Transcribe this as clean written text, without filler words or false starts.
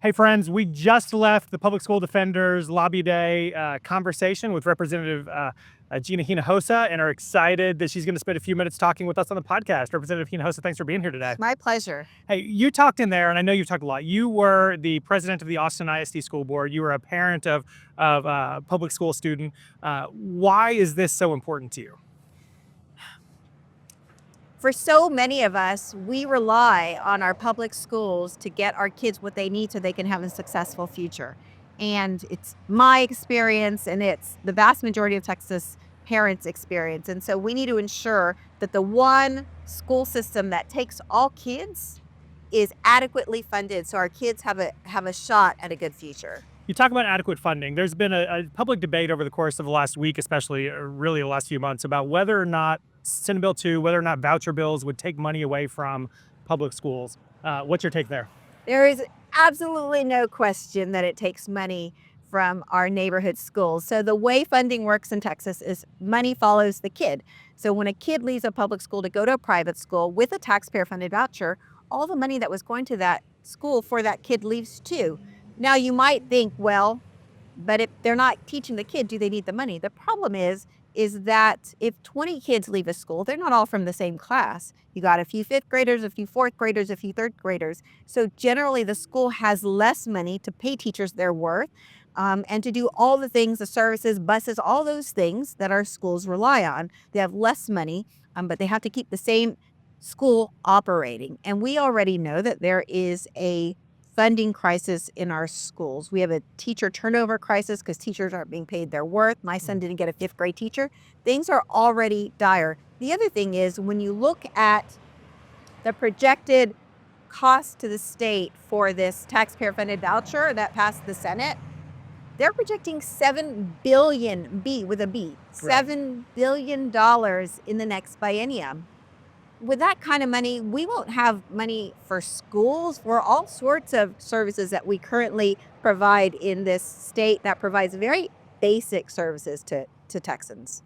Hey friends, we just left the Public School Defenders Lobby Day conversation with Representative Gina Hinojosa and are excited that she's going to spend a few minutes talking with us on the podcast. Representative Hinojosa, thanks for being here today. My pleasure. Hey, you talked in there, and I know you've talked a lot. You were the president of the Austin ISD School Board. You were a parent of a public school student. Why is this so important to you? For so many of us, we rely on our public schools to get our kids what they need so they can have a successful future. And it's my experience, and it's the vast majority of Texas parents' experience. And so we need to ensure that the one school system that takes all kids is adequately funded so our kids have a shot at a good future. You talk about adequate funding. There's been a public debate over the course of the last week, especially, or really the last few months, about whether or not Senate Bill 2, whether or not voucher bills would take money away from public schools. What's your take there? There is absolutely no question that it takes money from our neighborhood schools. So the way funding works in Texas is money follows the kid. So when a kid leaves a public school to go to a private school with a taxpayer-funded voucher, all the money that was going to that school for that kid leaves too. Now you might think, well, but if they're not teaching the kid, do they need the money? The problem is that if 20 kids leave a school, they're not all from the same class. You got a few fifth graders, a few fourth graders, a few third graders. So generally the school has less money to pay teachers their worth and to do all the things, the services, buses, all those things that our schools rely on. They have less money, but they have to keep the same school operating. And we already know that there is a funding crisis in our schools. We have a teacher turnover crisis because teachers aren't being paid their worth. My son didn't get a fifth grade teacher. Things are already dire. The other thing is when you look at the projected cost to the state for this taxpayer funded voucher that passed the Senate, they're projecting $7 billion, $7 billion in the next biennium. With that kind of money, we won't have money for schools, for all sorts of services that we currently provide in this state that provides very basic services to Texans.